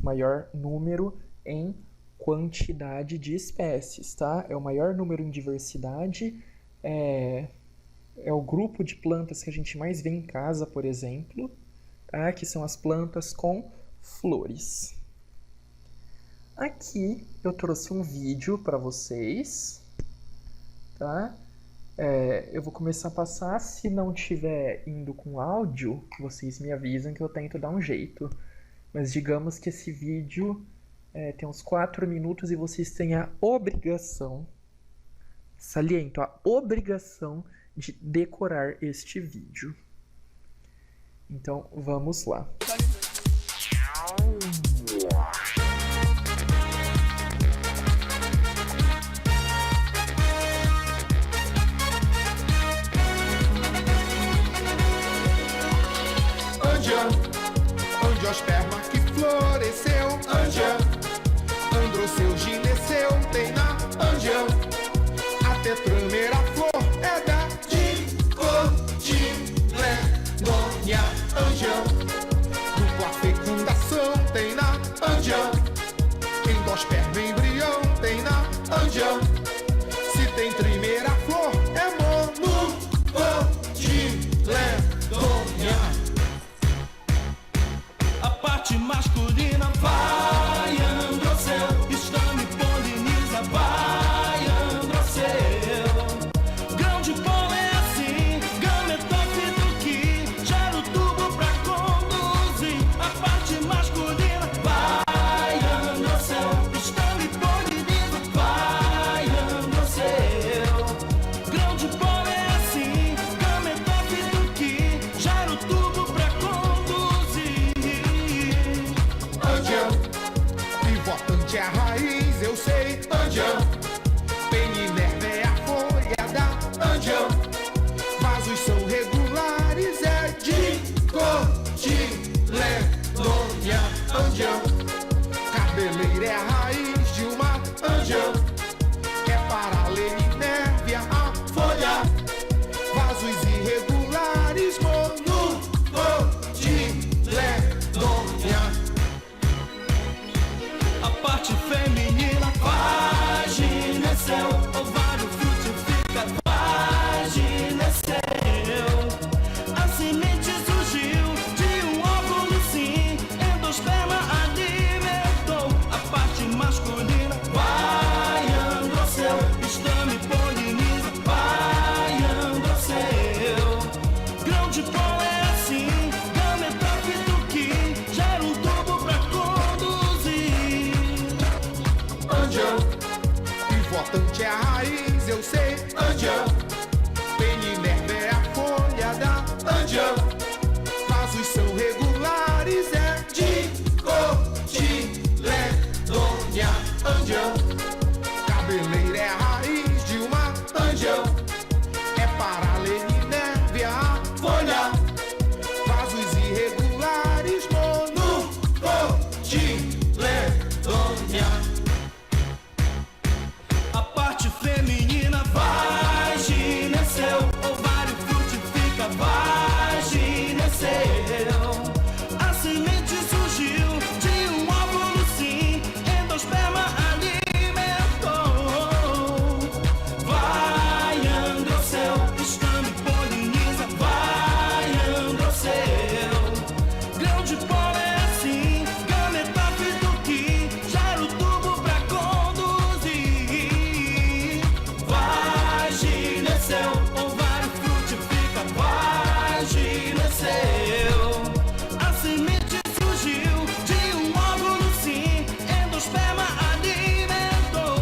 maior número em quantidade de espécies, tá? É o maior número em diversidade, é o grupo de plantas que a gente mais vê em casa, por exemplo, tá? Que são as plantas com flores. Aqui eu trouxe um vídeo para vocês, tá? Eu vou começar a passar. Se não estiver indo com áudio, vocês me avisam que eu tento dar um jeito. Mas digamos que esse vídeo tem uns 4 minutos e vocês têm a obrigação, saliento, a obrigação de decorar este vídeo. Então vamos lá. Angiosperma que floresceu, Angia, Androceu, gineceu, tem na Angia. A tetrameira flor é da dicotiledônia, Angia. Dupla fecundação tem na Angia. Endosperma, embrião tem na Angia. Se tem trimeira flor é monocotiledônia. A parte masculina vai Androceu, estame poliniza vai Androceu. Grão de pólen é assim, gametófito que gera o tubo pra conduzir. A parte masculina vai Androceu, estame poliniza vai Androceu. Grão de pólen é assim, gametófito que gera o tubo pra conduzir. Pivotante é a raiz, eu sei, Angia. Peninerva é a folha da Angia. Vasos são regulares, é dicotiledônia, Angia. Cabeleira é a raiz de uma Angia. É paralelinérvia a folha. Vasos irregulares, monocotiledônia. A parte feminina vagineceu, ovário frutifica vagineceu. A semente surgiu de um óvulo sim, endosperma alimentou. A parte masculina vai Androceu, estame poliniza vai Androceu. Grão de pólen é assim, gametófito que gera um tubo pra conduzir. Angia, pivotante é a raiz, eu sei, Angia. Peninerva é a folha da Angia. Vasos são regulares, é dicotiledônia, Angia. Cabeleira é a raiz de uma Angia. É paralelinérvia a folha. Vasos irregulares, monocotiledônia. A parte feminina vagineceu, ovário frutifica vagineceu. A semente surgiu de um óvulo sim, endosperma alimentou. Vai Androceu, estame poliniza vai Androceu. Grão de pólen é assim, gametófito que gera o tubo pra conduzir. Vagineceu, ovário frutifica vagineceu. A semente surgiu de um óvulo sim, endosperma alimentou.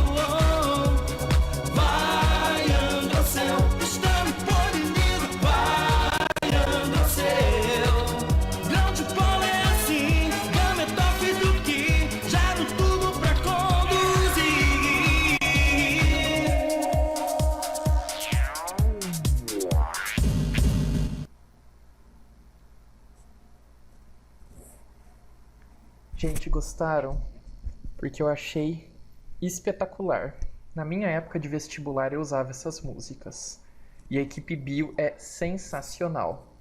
Vai Androceu, estame poliniza vai Androceu. Grão de pólen é assim, gametófito que gera o tubo pra conduzir. Gente, gostaram? Porque eu achei espetacular. Na minha época de vestibular eu usava essas músicas. E a equipe Bio é sensacional,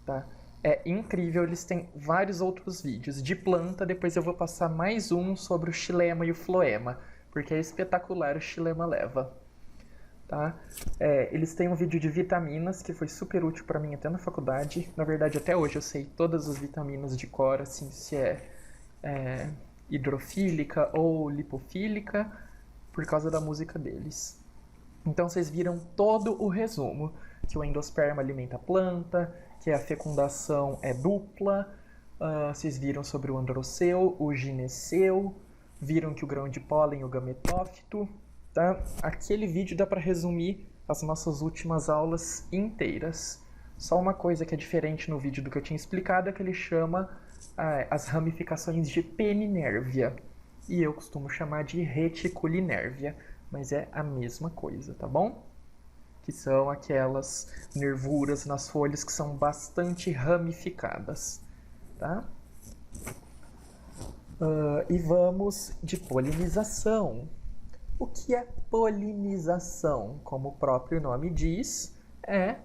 tá? É incrível, eles têm vários outros vídeos. De planta, depois eu vou passar mais um sobre o xilema e o floema, porque é espetacular o xilema leva. Tá? Eles têm um vídeo de vitaminas que foi super útil para mim até na faculdade. Na verdade, até hoje eu sei todas as vitaminas de cor, assim, se é hidrofílica ou lipofílica, por causa da música deles. Então vocês viram todo o resumo, que o endosperma alimenta a planta, que a fecundação é dupla, vocês viram sobre o androceu, o gineceu, viram que o grão de pólen é o gametófito, tá? Aquele vídeo dá para resumir as nossas últimas aulas inteiras. Só uma coisa que é diferente no vídeo do que eu tinha explicado é que ele chama as ramificações de peninérvia, e eu costumo chamar de reticulinérvia, mas é a mesma coisa, tá bom? Que são aquelas nervuras nas folhas que são bastante ramificadas, tá? E vamos de polinização. O que é polinização? Como o próprio nome diz, é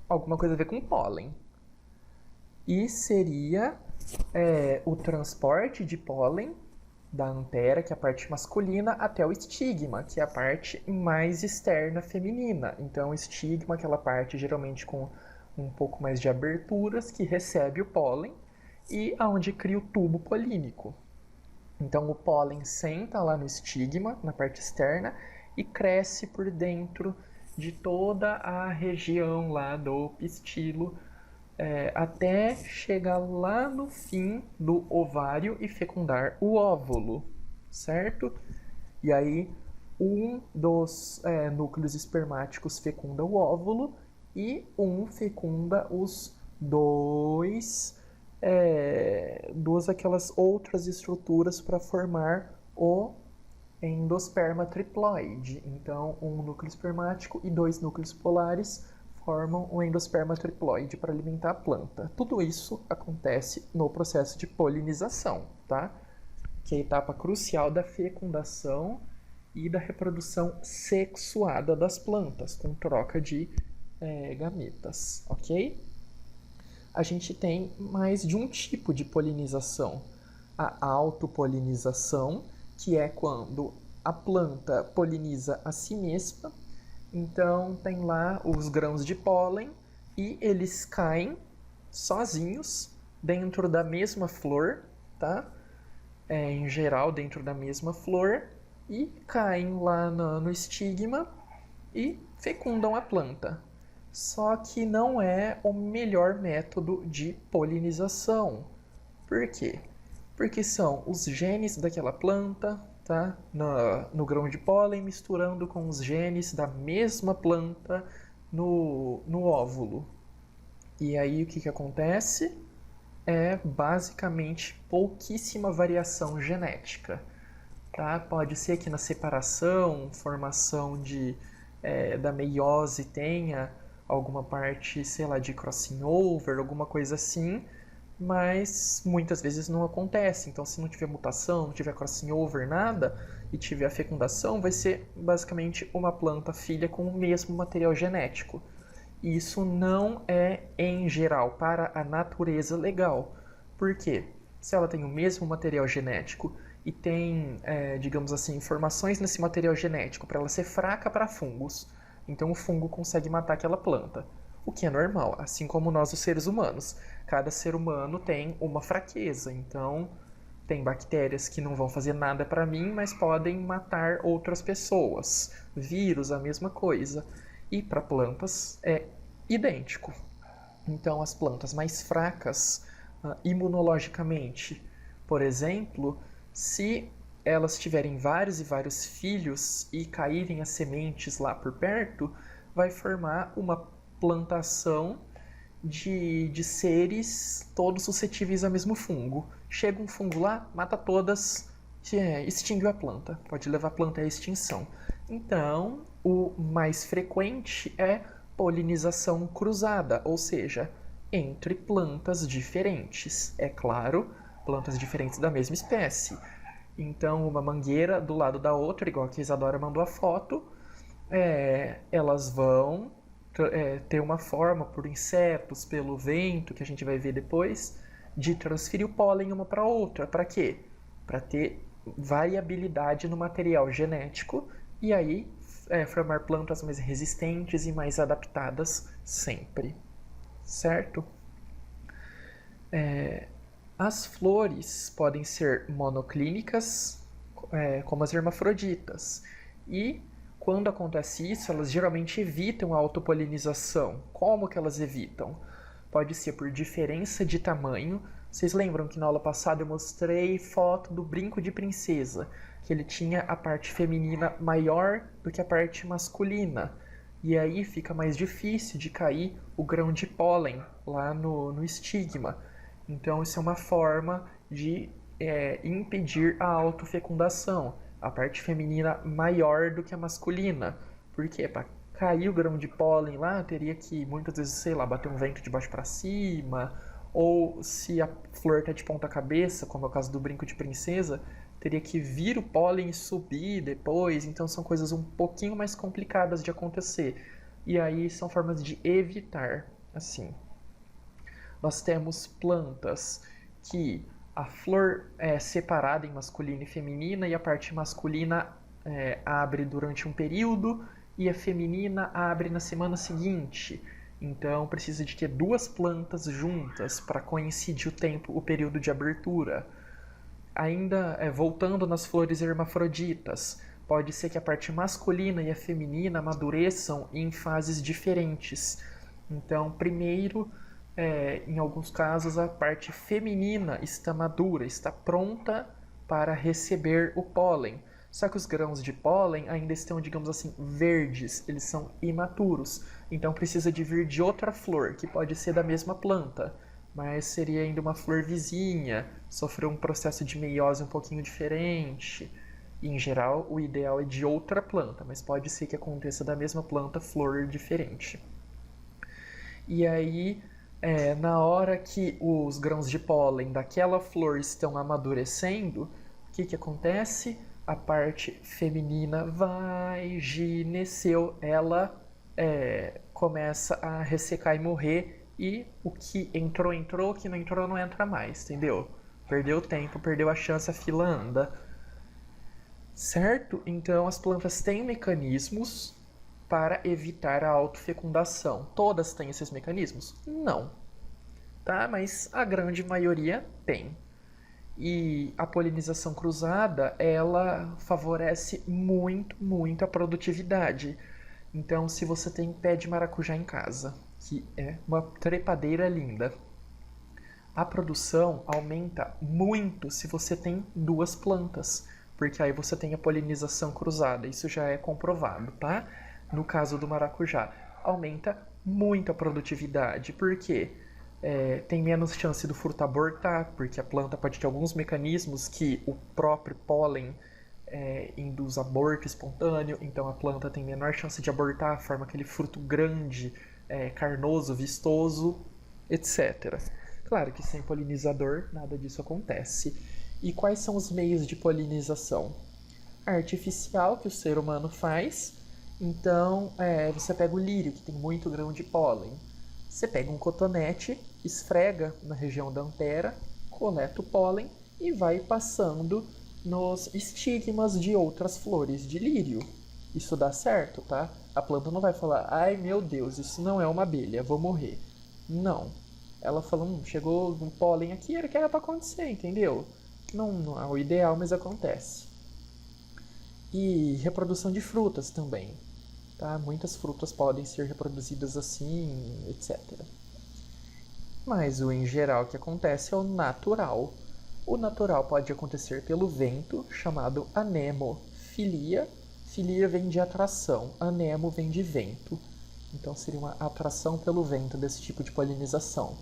alguma coisa a ver com pólen. E seria o transporte de pólen da antera, que é a parte masculina, até o estigma, que é a parte mais externa feminina. Então, o estigma, aquela parte geralmente com um pouco mais de aberturas, que recebe o pólen e aonde cria o tubo polínico. Então, o pólen senta lá no estigma, na parte externa, e cresce por dentro de toda a região lá do pistilo, até chegar lá no fim do ovário e fecundar o óvulo, certo? E aí, um dos núcleos espermáticos fecunda o óvulo e um fecunda os duas aquelas outras estruturas para formar o endosperma triploide. Então, um núcleo espermático e 2 núcleos polares formam o endosperma triploide para alimentar a planta. Tudo isso acontece no processo de polinização, tá? Que é a etapa crucial da fecundação e da reprodução sexuada das plantas, com troca de gametas, ok? A gente tem mais de um tipo de polinização. A autopolinização, que é quando a planta poliniza a si mesma. Então, tem lá os grãos de pólen e eles caem sozinhos dentro da mesma flor, tá? Em geral, dentro da mesma flor, e caem lá no estigma e fecundam a planta. Só que não é o melhor método de polinização. Por quê? Porque são os genes daquela planta, tá? No grão de pólen, misturando com os genes da mesma planta no óvulo. E aí o que acontece? É basicamente pouquíssima variação genética. Tá? Pode ser que na separação, formação da meiose tenha alguma parte, sei lá, de crossing over, alguma coisa assim, mas muitas vezes não acontece. Então, se não tiver mutação, não tiver crossing over, nada, e tiver a fecundação, vai ser basicamente uma planta filha com o mesmo material genético. E isso não é, em geral, para a natureza legal. Por quê? Se ela tem o mesmo material genético e tem, digamos assim, informações nesse material genético para ela ser fraca para fungos, então o fungo consegue matar aquela planta. O que é normal, assim como nós, os seres humanos. Cada ser humano tem uma fraqueza, então tem bactérias que não vão fazer nada para mim, mas podem matar outras pessoas. Vírus, a mesma coisa. E para plantas é idêntico. Então as plantas mais fracas imunologicamente, por exemplo, se elas tiverem vários e vários filhos e caírem as sementes lá por perto, vai formar uma plantação de seres todos suscetíveis ao mesmo fungo. Chega um fungo lá, mata todas, extingue a planta, pode levar a planta à extinção. Então, o mais frequente é polinização cruzada, ou seja, entre plantas diferentes. É claro, plantas diferentes da mesma espécie. Então, uma mangueira do lado da outra, igual que a Isadora mandou a foto, elas vão ter uma forma, por insetos, pelo vento, que a gente vai ver depois, de transferir o pólen uma para outra. Para quê? Para ter variabilidade no material genético e aí formar plantas mais resistentes e mais adaptadas sempre, certo? As flores podem ser monoclínicas, como as hermafroditas, e quando acontece isso, elas geralmente evitam a autopolinização. Como que elas evitam? Pode ser por diferença de tamanho. Vocês lembram que na aula passada eu mostrei foto do brinco de princesa, que ele tinha a parte feminina maior do que a parte masculina. E aí fica mais difícil de cair o grão de pólen lá no estigma. Então isso é uma forma de impedir a autofecundação. A parte feminina maior do que a masculina. Por quê? Para cair o grão de pólen lá, teria que muitas vezes, sei lá, bater um vento de baixo para cima, ou se a flor tá de ponta cabeça, como é o caso do brinco de princesa, teria que vir o pólen e subir depois. Então são coisas um pouquinho mais complicadas de acontecer. E aí são formas de evitar, assim. Nós temos plantas que a flor é separada em masculina e feminina, e a parte masculina abre durante um período e a feminina abre na semana seguinte. Então precisa de ter duas plantas juntas para coincidir o período de abertura. Ainda voltando nas flores hermafroditas, pode ser que a parte masculina e a feminina amadureçam em fases diferentes. Então, primeiro, em alguns casos, a parte feminina está madura, está pronta para receber o pólen. Só que os grãos de pólen ainda estão, digamos assim, verdes, eles são imaturos. Então precisa de vir de outra flor, que pode ser da mesma planta, mas seria ainda uma flor vizinha, sofreu um processo de meiose um pouquinho diferente. E, em geral, o ideal é de outra planta, mas pode ser que aconteça da mesma planta, flor diferente. E aí, na hora que os grãos de pólen daquela flor estão amadurecendo, o que acontece? A parte feminina vai, gineceu, ela começa a ressecar e morrer, e o que entrou, o que não entrou, não entra mais, entendeu? Perdeu o tempo, perdeu a chance, a fila anda. Certo? Então as plantas têm mecanismos para evitar a autofecundação. Todas têm esses mecanismos? Não. Tá? Mas a grande maioria tem. E a polinização cruzada, ela favorece muito, muito a produtividade. Então, se você tem pé de maracujá em casa, que é uma trepadeira linda, a produção aumenta muito se você tem duas plantas, porque aí você tem a polinização cruzada. Isso já é comprovado, tá? No caso do maracujá, aumenta muito a produtividade. Por quê? Tem menos chance do fruto abortar, porque a planta pode ter alguns mecanismos que o próprio pólen induz aborto espontâneo, então a planta tem menor chance de abortar, forma aquele fruto grande, carnoso, vistoso, etc. Claro que sem polinizador nada disso acontece. E quais são os meios de polinização? Artificial, que o ser humano faz. Então, você pega o lírio, que tem muito grão de pólen. Você pega um cotonete, esfrega na região da antera, coleta o pólen e vai passando nos estigmas de outras flores de lírio. Isso dá certo, tá? A planta não vai falar, ai meu Deus, isso não é uma abelha, vou morrer. Não. Ela fala, chegou um pólen aqui, era o que era para acontecer, entendeu? Não é o ideal, mas acontece. E reprodução de frutas também. Tá? Muitas frutas podem ser reproduzidas assim, etc. Mas o em geral que acontece é o natural. O natural pode acontecer pelo vento, chamado anemofilia. Filia vem de atração, anemo vem de vento. Então seria uma atração pelo vento desse tipo de polinização.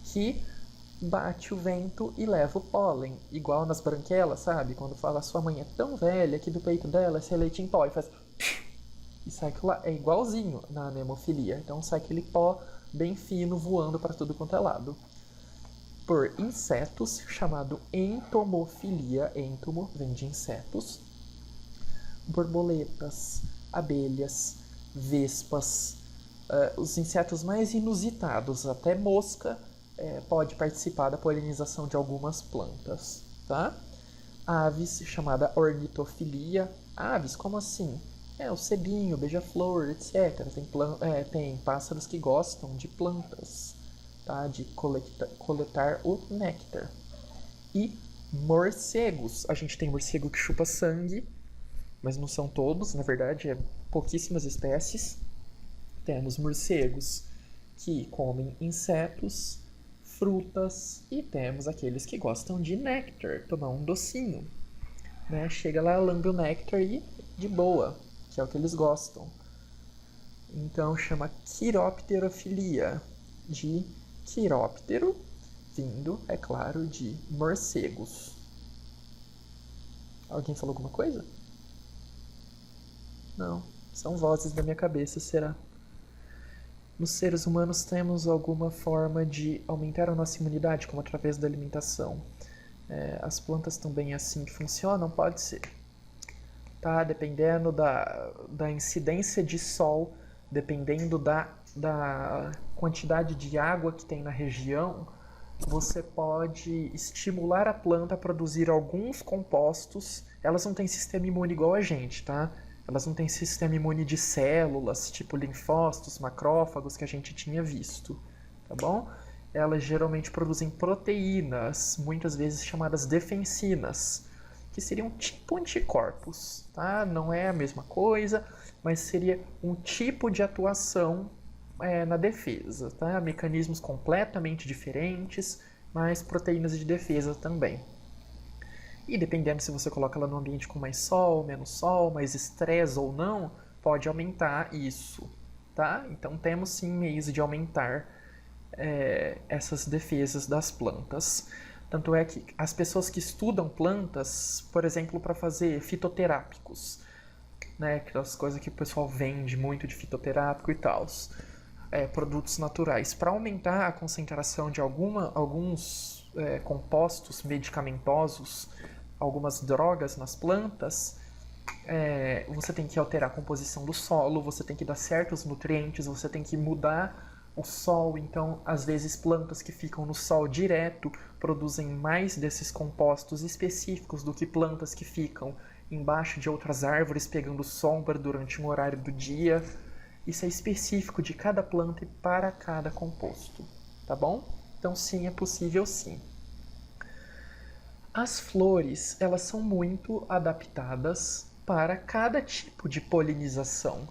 Que bate o vento e leva o pólen. Igual nas branquelas, sabe? Quando fala, sua mãe é tão velha que do peito dela sai leite em pó e faz... E sai aquilo lá, é igualzinho na anemofilia. Então sai aquele pó bem fino voando para tudo quanto é lado. Por insetos, chamado entomofilia. Entomo vem de insetos. Borboletas, abelhas, vespas, os insetos mais inusitados, até mosca, pode participar da polinização de algumas plantas, tá? Aves, chamada ornitofilia. Aves, como assim? O cebinho, beija-flor, etc. Tem pássaros que gostam de plantas, tá? De coletar o néctar. E morcegos. A gente tem morcego que chupa sangue, mas não são todos, na verdade, pouquíssimas espécies. Temos morcegos que comem insetos, frutas, e temos aqueles que gostam de néctar, tomar um docinho, né? Chega lá, lambe o néctar e de boa, que é o que eles gostam. Então chama quiropterofilia, de quiróptero, vindo, é claro, de morcegos. Alguém falou alguma coisa? Não, são vozes da minha cabeça, será? Nos seres humanos temos alguma forma de aumentar a nossa imunidade, como através da alimentação. As plantas também assim que funcionam? Pode ser. Tá? Dependendo da incidência de sol, dependendo da quantidade de água que tem na região, você pode estimular a planta a produzir alguns compostos. Elas não têm sistema imune igual a gente, tá? Elas não têm sistema imune de células, tipo linfócitos, macrófagos, que a gente tinha visto, tá bom? Elas geralmente produzem proteínas, muitas vezes chamadas defensinas, que seriam tipo anticorpos, tá? Não é a mesma coisa, mas seria um tipo de atuação na defesa, tá? Mecanismos completamente diferentes, mas proteínas de defesa também. E dependendo se você coloca ela no ambiente com mais sol, menos sol, mais estresse ou não, pode aumentar isso, tá? Então temos sim meios de aumentar essas defesas das plantas. Tanto é que as pessoas que estudam plantas, por exemplo, para fazer fitoterápicos, né? Aquelas coisas que o pessoal vende muito de fitoterápico e tal, produtos naturais, para aumentar a concentração de alguns compostos medicamentosos, algumas drogas nas plantas, você tem que alterar a composição do solo, você tem que dar certos nutrientes, você tem que mudar o sol. Então, às vezes, plantas que ficam no sol direto produzem mais desses compostos específicos do que plantas que ficam embaixo de outras árvores pegando sombra durante um horário do dia. Isso é específico de cada planta e para cada composto, tá bom? Então, sim, é possível sim. As flores, elas são muito adaptadas para cada tipo de polinização.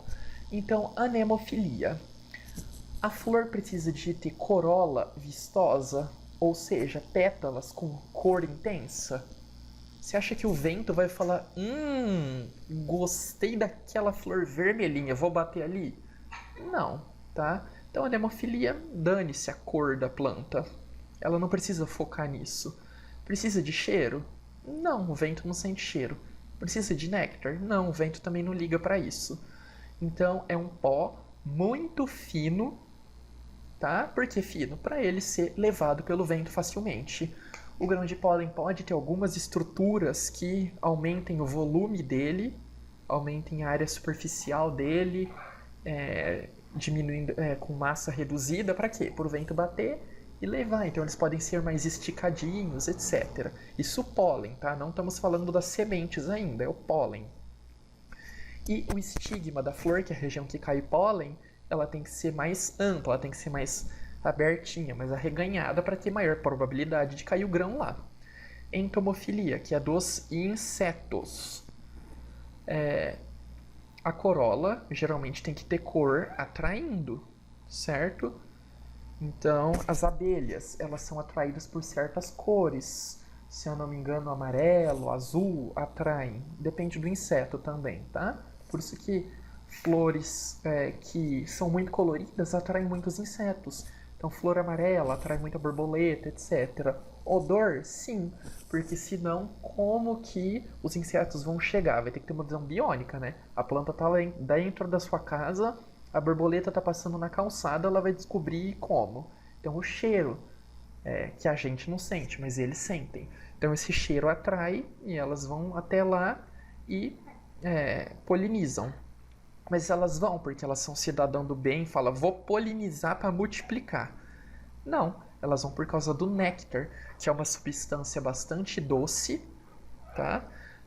Então, anemofilia. A flor precisa de ter corola vistosa, ou seja, pétalas com cor intensa. Você acha que o vento vai falar, gostei daquela flor vermelhinha, vou bater ali? Não, tá? Então, anemofilia, dane-se a cor da planta. Ela não precisa focar nisso. Precisa de cheiro? Não, o vento não sente cheiro. Precisa de néctar? Não, o vento também não liga para isso. Então, é um pó muito fino, tá? Por que fino? Para ele ser levado pelo vento facilmente. O grão de pólen pode ter algumas estruturas que aumentem o volume dele, aumentem a área superficial dele, diminuindo com massa reduzida. Para quê? Para o vento bater e levar. Então eles podem ser mais esticadinhos, etc. Isso o pólen, tá? Não estamos falando das sementes ainda, é o pólen. E o estigma da flor, que é a região que cai pólen, ela tem que ser mais ampla, ela tem que ser mais abertinha, mais arreganhada para ter maior probabilidade de cair o grão lá. Entomofilia, que é dos insetos. A corola geralmente tem que ter cor atraindo, certo? Então, as abelhas, elas são atraídas por certas cores. Se eu não me engano, amarelo, azul, atraem. Depende do inseto também, tá? Por isso que flores que são muito coloridas atraem muitos insetos. Então, flor amarela atrai muita borboleta, etc. Odor, sim, porque senão como que os insetos vão chegar? Vai ter que ter uma visão biônica, né? A planta está dentro da sua casa, a borboleta está passando na calçada, ela vai descobrir como. Então, o cheiro, que a gente não sente, mas eles sentem. Então, esse cheiro atrai e elas vão até lá e polinizam. Mas elas vão porque elas são cidadão do bem, fala, vou polinizar para multiplicar. Não, elas vão por causa do néctar, que é uma substância bastante doce, tá?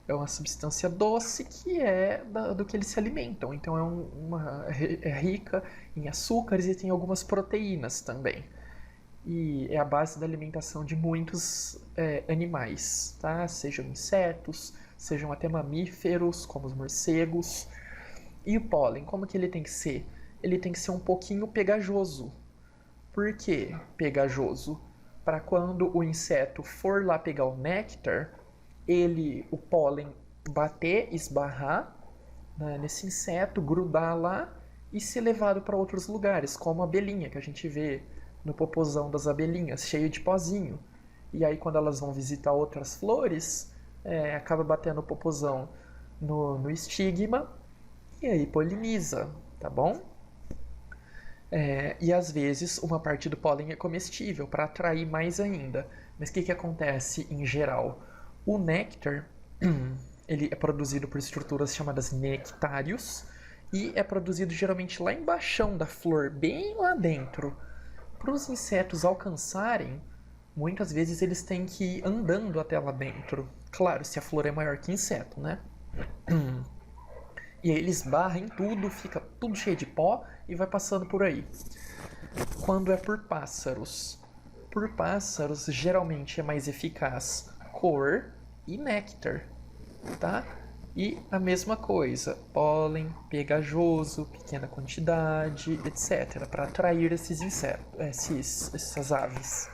É uma substância doce que é do que eles se alimentam. Então é rica em açúcares e tem algumas proteínas também. E é a base da alimentação de muitos animais, tá? Sejam insetos, sejam até mamíferos, como os morcegos. E o pólen, como que ele tem que ser? Ele tem que ser um pouquinho pegajoso. Por que pegajoso? Para quando o inseto for lá pegar o néctar, o pólen bater, esbarrar, né, nesse inseto, grudar lá e ser levado para outros lugares, como a abelhinha que a gente vê no popozão das abelhinhas, cheio de pozinho. E aí quando elas vão visitar outras flores, acaba batendo o popozão no estigma e aí poliniza, tá bom? E às vezes uma parte do pólen é comestível para atrair mais ainda. Mas o que acontece em geral? O néctar ele é produzido por estruturas chamadas nectários e é produzido geralmente lá embaixo da flor, bem lá dentro. Para os insetos alcançarem, muitas vezes eles têm que ir andando até lá dentro. Claro, se a flor é maior que o inseto, né? E aí eles barram em tudo, fica tudo cheio de pó e vai passando por aí. Quando é por pássaros geralmente é mais eficaz cor e néctar, tá? E a mesma coisa, pólen, pegajoso, pequena quantidade, etc, para atrair esses insetos, essas aves,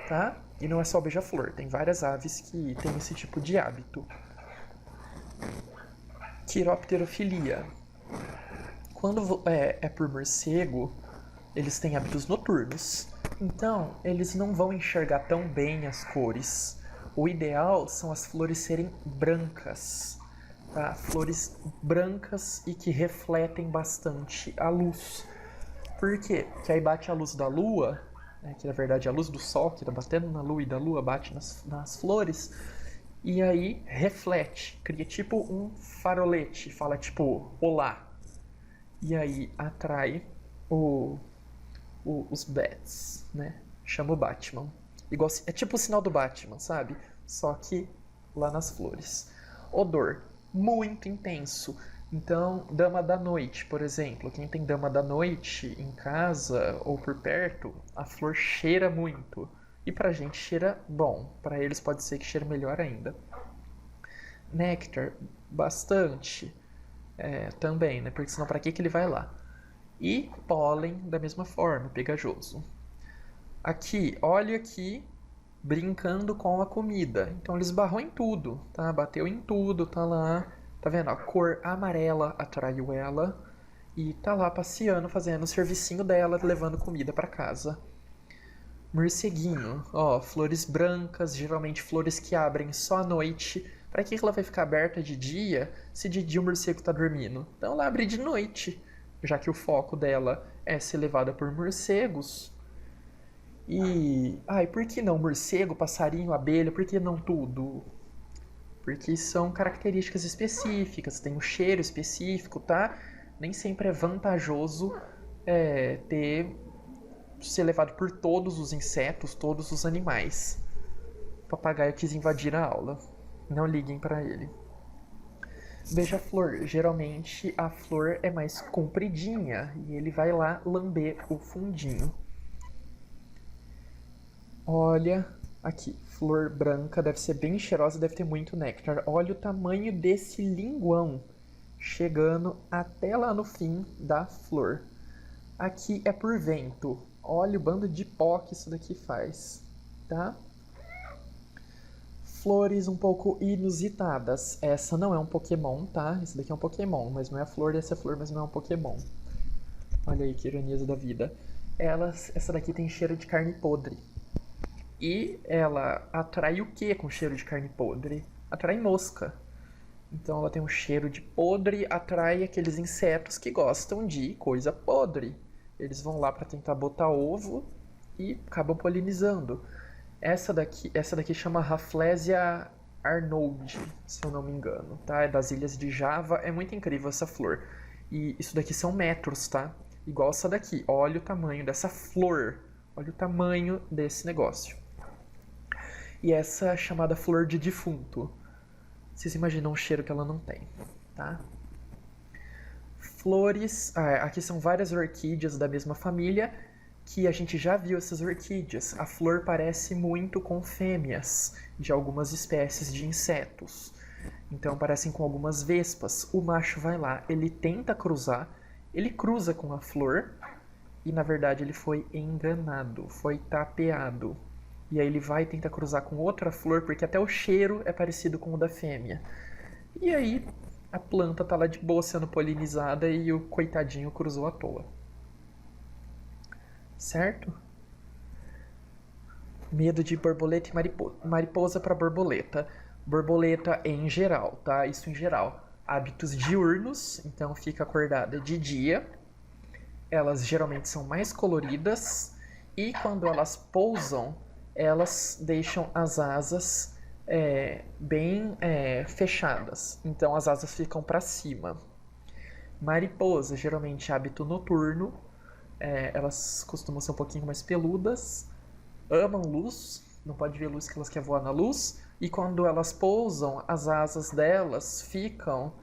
tá? E não é só o beija-flor, tem várias aves que têm esse tipo de hábito. Quiropterofilia. Quando é por morcego, eles têm hábitos noturnos, então eles não vão enxergar tão bem as cores. O ideal são as flores serem brancas, tá? Flores brancas e que refletem bastante a luz. Por quê? Porque aí bate a luz da lua, né, que na verdade é a luz do sol que está batendo na lua e da lua bate nas flores, e aí reflete, cria tipo um farolete, fala tipo olá, e aí atrai os bats, né? Chama o Batman. Igual, é tipo o sinal do Batman, sabe? Só que lá nas flores. Odor muito intenso. Então, dama da noite, por exemplo. Quem tem dama da noite em casa ou por perto, a flor cheira muito. E pra gente cheira bom. Pra eles pode ser que cheire melhor ainda. Néctar, bastante. Também, né? Porque senão pra que ele vai lá? E pólen da mesma forma, pegajoso. Aqui, olha aqui, brincando com a comida. Então ele esbarrou em tudo, tá? Bateu em tudo, tá lá. Tá vendo? A cor amarela atraiu ela. E tá lá passeando, fazendo o servicinho dela, levando comida pra casa. Morceguinho, ó, flores brancas, geralmente flores que abrem só à noite. Pra que ela vai ficar aberta de dia, se de dia o morcego tá dormindo? Então ela abre de noite, já que o foco dela é ser levada por morcegos. E por que não morcego, passarinho, abelha, por que não tudo? Porque são características específicas, tem um cheiro específico, tá? Nem sempre é vantajoso ser levado por todos os insetos, todos os animais. O papagaio quis invadir a aula, não liguem para ele. Beija-flor, geralmente a flor é mais compridinha e ele vai lá lamber o fundinho. Olha aqui, flor branca, deve ser bem cheirosa, deve ter muito néctar. Olha o tamanho desse linguão, chegando até lá no fim da flor. Aqui é por vento, olha o bando de pó que isso daqui faz, tá? Flores um pouco inusitadas. Essa não é um Pokémon, tá? Esse daqui é um Pokémon, mas não é a flor dessa flor, mas não é um Pokémon. Olha aí que ironia da vida. Essa daqui tem cheiro de carne podre. E ela atrai o que com cheiro de carne podre? Atrai mosca. Então ela tem um cheiro de podre, atrai aqueles insetos que gostam de coisa podre. Eles vão lá para tentar botar ovo e acabam polinizando. Essa daqui chama Rafflesia arnold, se eu não me engano, tá? É das ilhas de Java, é muito incrível essa flor. E isso daqui são metros, tá? Igual essa daqui. Olha o tamanho dessa flor. Olha o tamanho desse negócio. E essa é chamada flor de defunto. Vocês imaginam o cheiro que ela não tem, tá? Flores... aqui são várias orquídeas da mesma família, que a gente já viu essas orquídeas. A flor parece muito com fêmeas de algumas espécies de insetos. Então parecem com algumas vespas. O macho vai lá, ele tenta cruzar, ele cruza com a flor e na verdade ele foi enganado, foi tapeado. E aí ele vai tentar cruzar com outra flor, porque até o cheiro é parecido com o da fêmea. E aí a planta tá lá de boa sendo polinizada e o coitadinho cruzou à toa. Certo? Medo de borboleta e mariposa para borboleta. Borboleta em geral, tá? Isso em geral. Hábitos diurnos, então fica acordada de dia. Elas geralmente são mais coloridas e quando elas pousam, elas deixam as asas bem fechadas. Então as asas ficam para cima. Mariposa, geralmente hábito noturno. Elas costumam ser um pouquinho mais peludas. Amam luz, não pode ver luz que elas querem voar na luz. E quando elas pousam, as asas delas ficam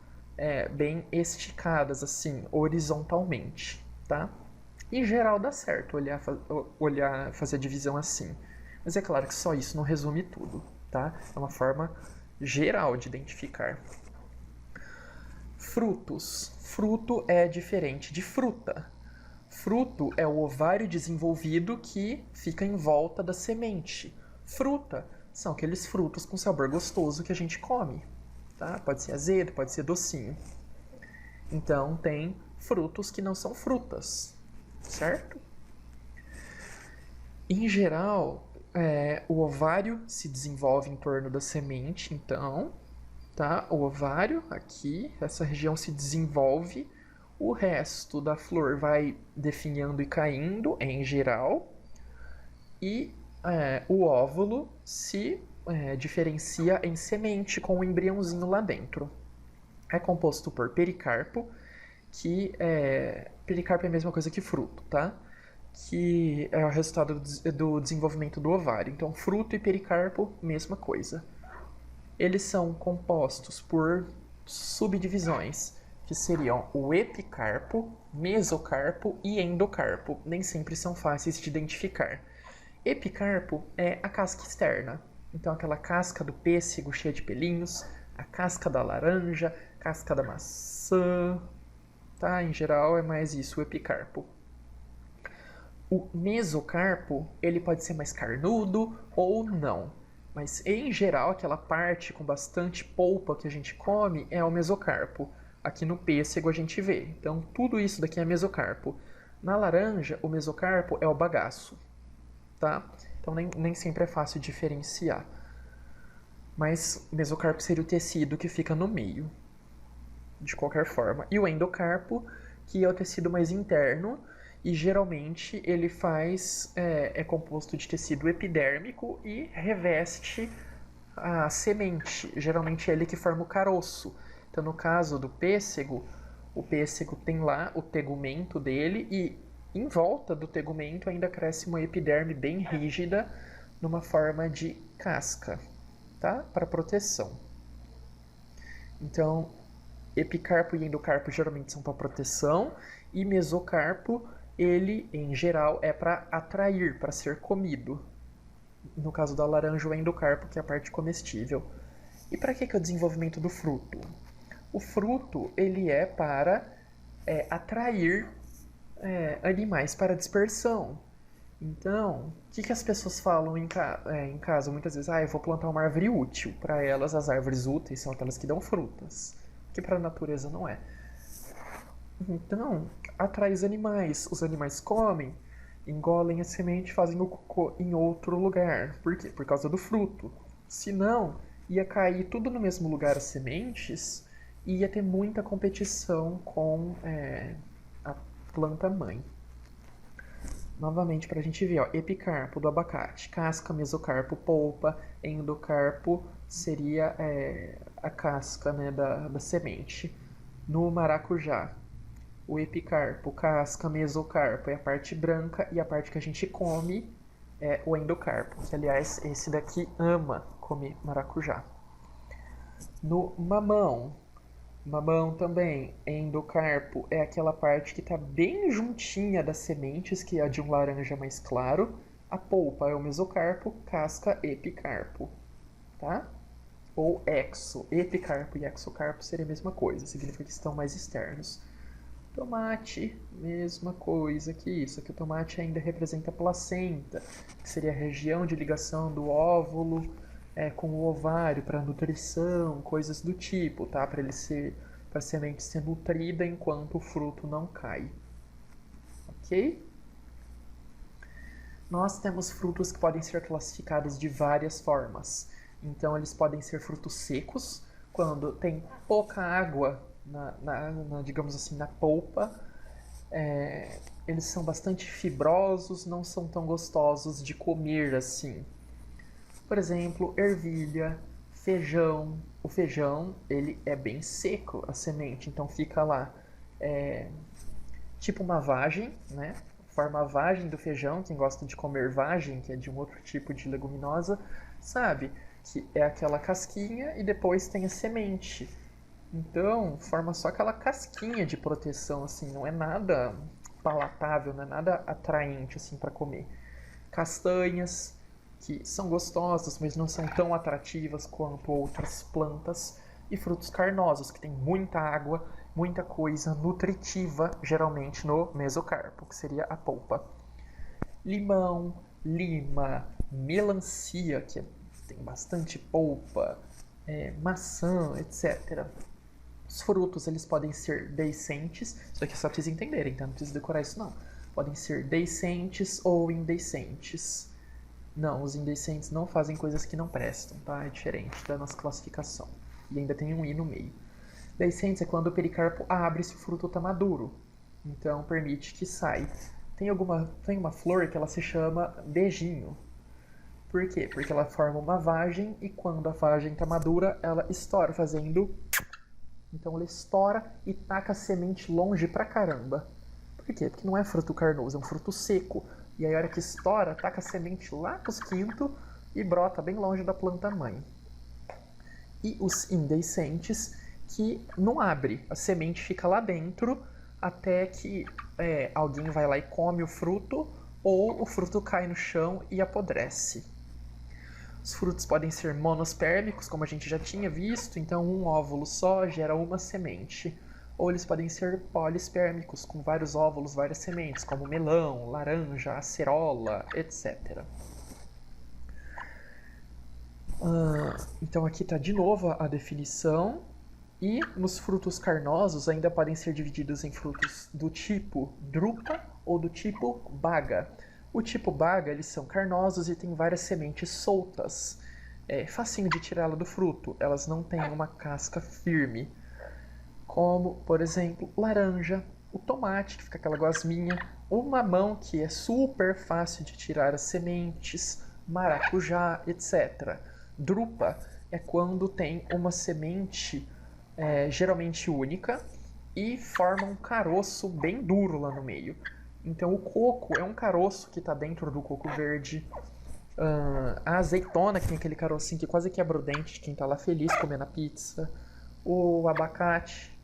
bem esticadas, assim, horizontalmente, tá? Em geral dá certo olhar, fazer a divisão assim. Mas é claro que só isso não resume tudo, tá? É uma forma geral de identificar. Frutos. Fruto é diferente de fruta. Fruto é o ovário desenvolvido que fica em volta da semente. Fruta são aqueles frutos com sabor gostoso que a gente come, tá? Pode ser azedo, pode ser docinho. Então tem frutos que não são frutas, certo? Em geral, o ovário se desenvolve em torno da semente, então, tá? O ovário aqui, essa região se desenvolve, o resto da flor vai definhando e caindo, em geral, e o óvulo se diferencia em semente com o embriãozinho lá dentro. É composto por pericarpo, que pericarpo é a mesma coisa que fruto, tá? Que é o resultado do desenvolvimento do ovário. Então, fruto e pericarpo, mesma coisa. Eles são compostos por subdivisões, que seriam o epicarpo, mesocarpo e endocarpo. Nem sempre são fáceis de identificar. Epicarpo é a casca externa. Então, aquela casca do pêssego cheia de pelinhos, a casca da laranja, casca da maçã, tá? Em geral, é mais isso, o epicarpo. O mesocarpo, ele pode ser mais carnudo ou não. Mas, em geral, aquela parte com bastante polpa que a gente come é o mesocarpo. Aqui no pêssego a gente vê. Então, tudo isso daqui é mesocarpo. Na laranja, o mesocarpo é o bagaço. Tá? Então nem sempre é fácil diferenciar. Mas o mesocarpo seria o tecido que fica no meio, de qualquer forma. E o endocarpo, que é o tecido mais interno, e geralmente ele é composto de tecido epidérmico e reveste a semente. Geralmente é ele que forma o caroço. Então no caso do pêssego, o pêssego tem lá o tegumento dele e em volta do tegumento ainda cresce uma epiderme bem rígida, numa forma de casca, tá? Para proteção. Então, epicarpo e endocarpo geralmente são para proteção, e mesocarpo, ele, em geral, é para atrair, para ser comido. No caso da laranja, o endocarpo, que é a parte comestível. E para que é o desenvolvimento do fruto? O fruto, ele é para atrair animais para dispersão. Então, o que as pessoas falam em casa? Muitas vezes, eu vou plantar uma árvore útil. Para elas, as árvores úteis são aquelas que dão frutas, que para a natureza não é. Então, atrai os animais comem, engolem a semente e fazem o cocô em outro lugar. Por quê? Por causa do fruto. Senão, ia cair tudo no mesmo lugar as sementes e ia ter muita competição com a planta mãe. Novamente, para a gente ver, epicarpo do abacate, casca, mesocarpo, polpa, endocarpo seria a casca, né, da semente. No maracujá, O epicarpo, casca, mesocarpo é a parte branca e a parte que a gente come é o endocarpo, que aliás esse daqui ama comer maracujá. No mamão, mamão também, endocarpo é aquela parte que está bem juntinha das sementes, que é a de um laranja mais claro. A polpa é o mesocarpo, casca, epicarpo, tá? Ou exo, epicarpo e exocarpo seria a mesma coisa, significa que estão mais externos. Tomate, mesma coisa que isso. Aqui o tomate ainda representa a placenta, que seria a região de ligação do óvulo com o ovário para nutrição, coisas do tipo, tá? Para a semente ser nutrida enquanto o fruto não cai. Ok? Nós temos frutos que podem ser classificados de várias formas. Então, eles podem ser frutos secos, quando tem pouca água digamos assim, na polpa. Eles são bastante fibrosos, não são tão gostosos de comer assim. Por exemplo, ervilha, feijão. O feijão, ele é bem seco, a semente, então fica lá tipo uma vagem, né? Forma a vagem do feijão. Quem gosta de comer vagem, que é de um outro tipo de leguminosa, sabe que é aquela casquinha e depois tem a semente. Então, forma só aquela casquinha de proteção, assim, não é nada palatável, não é nada atraente, assim, para comer. Castanhas, que são gostosas, mas não são tão atrativas quanto outras plantas. E frutos carnosos, que tem muita água, muita coisa nutritiva, geralmente no mesocarpo, que seria a polpa. Limão, lima, melancia, que tem bastante polpa, maçã, etc. Os frutos, eles podem ser deiscentes, isso aqui é só pra vocês entenderem, tá? Não precisa decorar isso não. Podem ser deiscentes ou indecentes. Não, os indecentes não fazem coisas que não prestam, tá? É diferente da nossa classificação. E ainda tem um i no meio. Deiscentes é quando o pericarpo abre se o fruto tá maduro. Então permite que saia. Tem uma flor que ela se chama beijinho. Por quê? Porque ela forma uma vagem e quando a vagem está madura, ela estoura, fazendo... Então ela estoura e taca a semente longe pra caramba. Por quê? Porque não é fruto carnoso, é um fruto seco. E aí a hora que estoura, taca a semente lá pros quintos e brota bem longe da planta mãe. E os indeiscentes, que não abre, a semente fica lá dentro até que alguém vai lá e come o fruto, ou o fruto cai no chão e apodrece. Os frutos podem ser monospérmicos, como a gente já tinha visto, então um óvulo só gera uma semente. Ou eles podem ser polispérmicos, com vários óvulos, várias sementes, como melão, laranja, acerola, etc. Então aqui está de novo a definição. E nos frutos carnosos ainda podem ser divididos em frutos do tipo drupa ou do tipo baga. O tipo baga, eles são carnosos e têm várias sementes soltas. É facinho de tirá-la do fruto, elas não têm uma casca firme. Como, por exemplo, laranja, o tomate, que fica aquela gosminha, o mamão, que é super fácil de tirar as sementes, maracujá, etc. Drupa é quando tem uma semente geralmente única e forma um caroço bem duro lá no meio. Então o coco é um caroço que está dentro do coco verde. A azeitona, que tem aquele carocinho que quase quebra o dente de quem está lá feliz comendo a pizza. O abacate,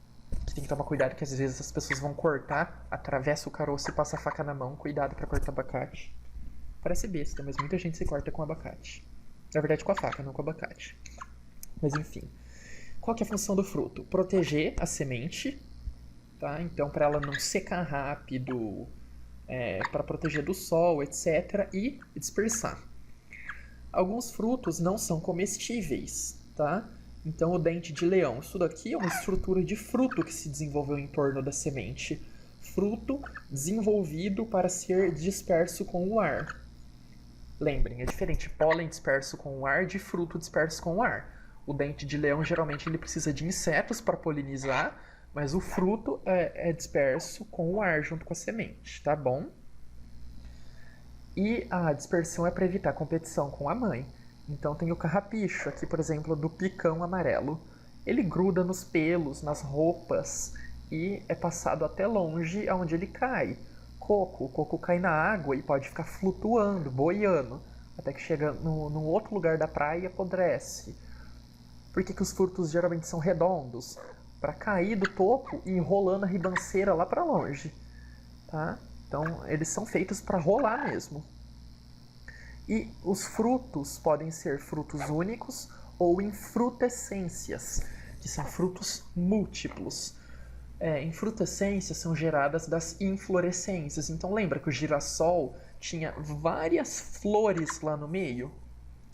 que tem que tomar cuidado, que às vezes as pessoas vão cortar, atravessa o caroço e passa a faca na mão. Cuidado para cortar abacate. Parece besta, mas muita gente se corta com abacate. Na verdade com a faca, não com o abacate. Mas enfim. Qual que é a função do fruto? Proteger a semente, tá? Então para ela não secar rápido, para proteger do sol, etc. E dispersar. Alguns frutos não são comestíveis, tá? Então o dente de leão, isso daqui é uma estrutura de fruto que se desenvolveu em torno da semente. Fruto desenvolvido para ser disperso com o ar. Lembrem, é diferente pólen disperso com o ar de fruto disperso com o ar. O dente de leão geralmente ele precisa de insetos para polinizar, mas o fruto é disperso com o ar junto com a semente, tá bom? E a dispersão é para evitar competição com a mãe. Então tem o carrapicho, aqui por exemplo, do picão amarelo. Ele gruda nos pelos, nas roupas, e é passado até longe aonde ele cai. O coco cai na água e pode ficar flutuando, boiando, até que chega num outro lugar da praia e apodrece. Por que os frutos geralmente são redondos? Para cair do topo e enrolando a ribanceira lá para longe, tá? Então eles são feitos para rolar mesmo. E os frutos podem ser frutos únicos ou infrutescências, que são frutos múltiplos. Infrutescências são geradas das inflorescências. Então lembra que o girassol tinha várias flores lá no meio?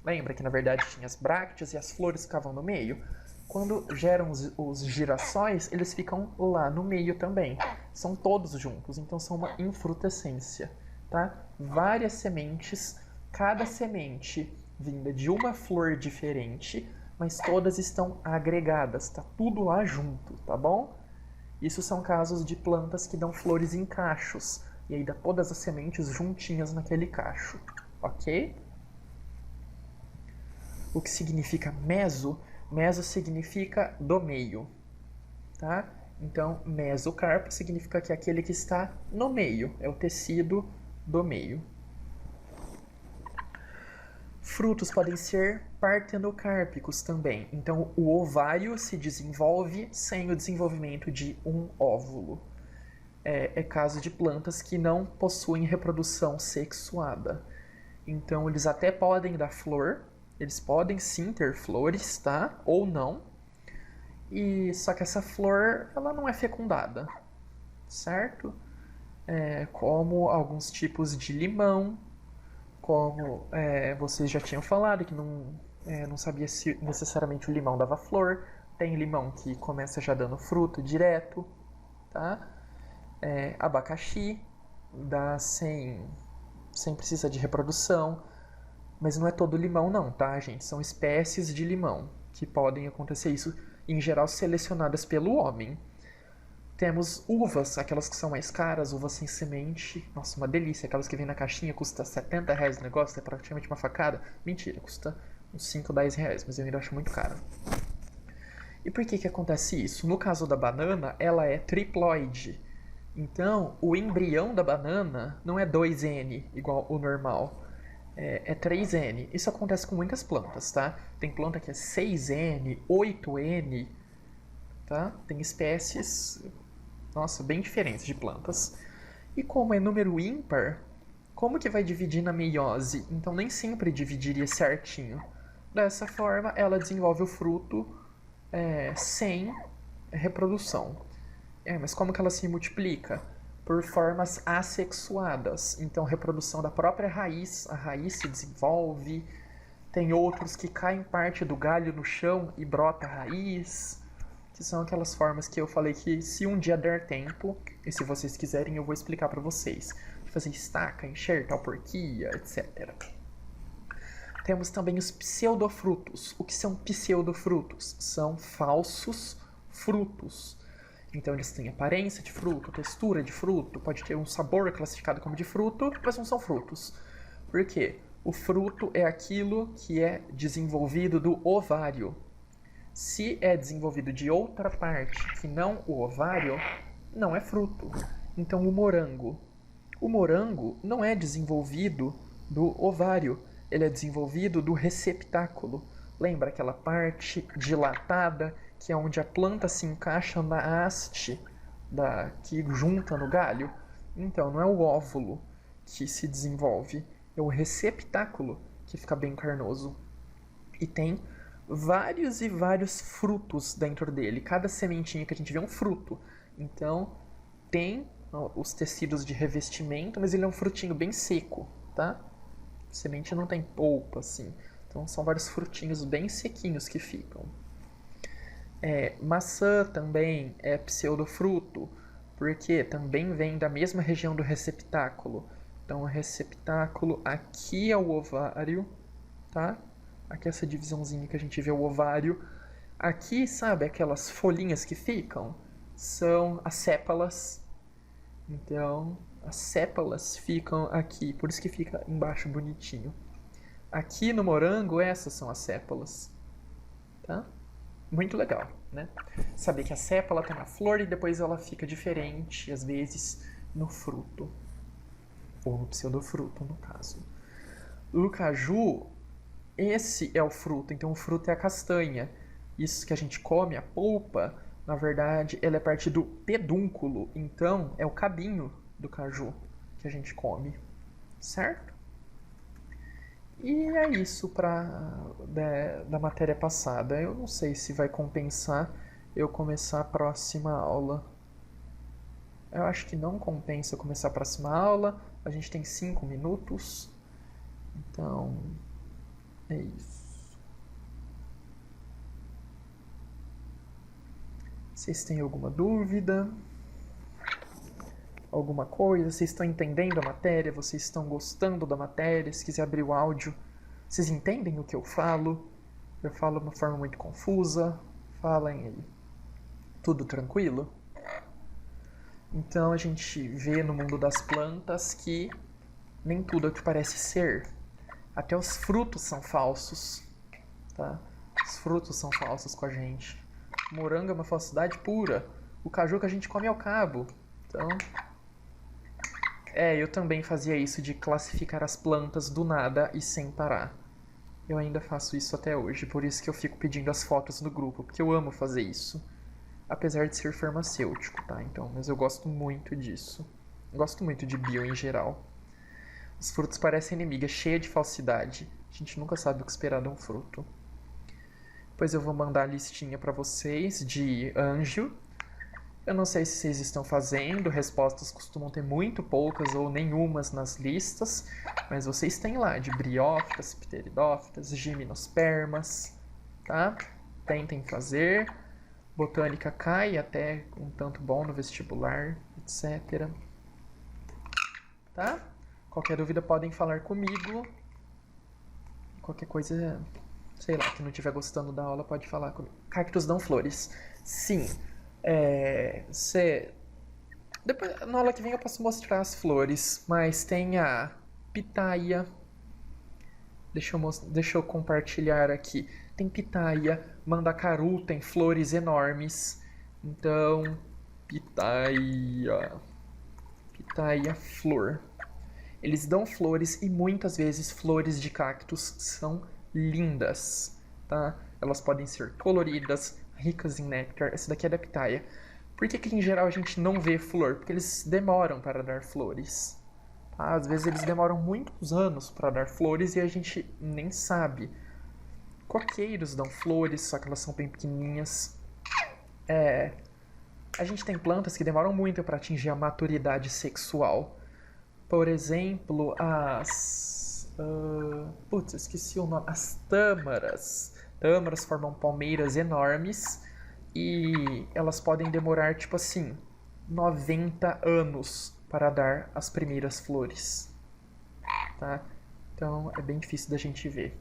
Lembra que na verdade tinha as brácteas e as flores ficavam no meio? Quando geram os girassóis, eles ficam lá no meio também. São todos juntos, então são uma infrutescência, tá? Várias sementes, cada semente vinda de uma flor diferente, mas todas estão agregadas, tá tudo lá junto, tá bom? Isso são casos de plantas que dão flores em cachos, e aí dá todas as sementes juntinhas naquele cacho, ok? O que significa meso? Meso significa do meio, tá? Então, mesocarpo significa que é aquele que está no meio, é o tecido do meio. Frutos podem ser partenocárpicos também. Então, o ovário se desenvolve sem o desenvolvimento de um óvulo. É caso de plantas que não possuem reprodução sexuada. Então, eles até podem dar flor, eles podem sim ter flores, tá? Ou não. Só que essa flor, ela não é fecundada, certo? Como alguns tipos de limão, como vocês já tinham falado, que não sabia se necessariamente o limão dava flor. Tem limão que começa já dando fruto direto, tá? Abacaxi dá sem precisar de reprodução. Mas não é todo limão não, tá, gente? São espécies de limão que podem acontecer isso, em geral selecionadas pelo homem. Temos uvas, aquelas que são mais caras, uvas sem semente. Nossa, uma delícia. Aquelas que vêm na caixinha, custa R$70 o negócio, é praticamente uma facada. Mentira, custa uns 5, 10 reais, mas eu ainda acho muito caro. E por que acontece isso? No caso da banana, ela é triploide. Então, o embrião da banana não é 2N, igual o normal. É 3N. Isso acontece com muitas plantas, tá? Tem planta que é 6N, 8N, tá? Tem espécies, nossa, bem diferentes de plantas. E como é número ímpar, como que vai dividir na meiose? Então nem sempre dividiria certinho. Dessa forma, ela desenvolve o fruto sem reprodução. Mas como que ela se multiplica? Por formas assexuadas. Então, reprodução da própria raiz, a raiz se desenvolve. Tem outros que caem parte do galho no chão e brota a raiz, que são aquelas formas que eu falei que se um dia der tempo, e se vocês quiserem eu vou explicar para vocês. Fazer estaca, enxerto, alporquia, etc. Temos também os pseudofrutos. O que são pseudofrutos? São falsos frutos. Então eles têm aparência de fruto, textura de fruto, pode ter um sabor classificado como de fruto, mas não são frutos. Por quê? O fruto é aquilo que é desenvolvido do ovário. Se é desenvolvido de outra parte que não o ovário, não é fruto. Então o morango não é desenvolvido do ovário, ele é desenvolvido do receptáculo. Lembra aquela parte dilatada que é onde a planta se encaixa na haste que junta no galho? Então, não é o óvulo que se desenvolve, é o receptáculo que fica bem carnoso. E tem vários e vários frutos dentro dele. Cada sementinha que a gente vê é um fruto. Então, tem os tecidos de revestimento, mas ele é um frutinho bem seco, tá? A semente não tem polpa, assim. Então, são vários frutinhos bem sequinhos que ficam. Maçã também é pseudofruto, porque também vem da mesma região do receptáculo. Então, o receptáculo aqui é o ovário, tá? Aqui essa divisãozinha que a gente vê o ovário. Aqui, sabe, aquelas folhinhas que ficam? São as sépalas. Então, as sépalas ficam aqui, por isso que fica embaixo bonitinho. Aqui no morango, essas são as sépalas, tá? Muito legal. né? Saber que a sépala tá na flor e depois ela fica diferente, às vezes, no fruto. Ou no pseudofruto, no caso. O caju, esse é o fruto, então o fruto é a castanha. Isso que a gente come, a polpa, na verdade, ela é parte do pedúnculo, então é o cabinho do caju que a gente come, certo? E é isso da matéria passada. Eu não sei se vai compensar eu começar a próxima aula. Eu acho que não compensa eu começar a próxima aula. A gente tem 5 minutos. Então, é isso. Vocês têm alguma dúvida? Alguma coisa? Vocês estão entendendo a matéria? Vocês estão gostando da matéria? Se quiser abrir o áudio, vocês entendem o que eu falo? Eu falo de uma forma muito confusa? Falem aí. Tudo tranquilo? Então a gente vê no mundo das plantas que nem tudo é o que parece ser. Até os frutos são falsos, tá? Os frutos são falsos com a gente. O morango é uma falsidade pura. O caju que a gente come é o cabo. Então, eu também fazia isso de classificar as plantas do nada e sem parar. Eu ainda faço isso até hoje, por isso que eu fico pedindo as fotos no grupo, porque eu amo fazer isso. Apesar de ser farmacêutico, tá? Então, mas eu gosto muito disso. Eu gosto muito de bio em geral. Os frutos parecem inimigas, cheia de falsidade. A gente nunca sabe o que esperar de um fruto. Depois eu vou mandar a listinha para vocês de anjo. Eu não sei se vocês estão fazendo, respostas costumam ter muito poucas ou nenhumas nas listas, mas vocês têm lá de briófitas, pteridófitas, gimnospermas, tá? Tentem fazer. Botânica cai até um tanto bom no vestibular, etc. Tá? Qualquer dúvida podem falar comigo. Qualquer coisa, sei lá, que não estiver gostando da aula pode falar comigo. Cactos dão flores. Sim. Depois, na aula que vem eu posso mostrar as flores, mas tem a pitaia. Deixa eu compartilhar aqui. Tem pitaia, mandacaru tem flores enormes. Então, pitaia flor. Eles dão flores e muitas vezes flores de cactos são lindas, tá? Elas podem ser coloridas, ricas em néctar. Essa daqui é da pitaia. Por que em geral a gente não vê flor? Porque eles demoram para dar flores. Tá? Às vezes eles demoram muitos anos para dar flores e a gente nem sabe. Coqueiros dão flores, só que elas são bem pequenininhas. A gente tem plantas que demoram muito para atingir a maturidade sexual. Por exemplo, esqueci o nome. As tâmaras. Tâmaras formam palmeiras enormes e elas podem demorar, 90 anos para dar as primeiras flores. Tá? Então é bem difícil da gente ver.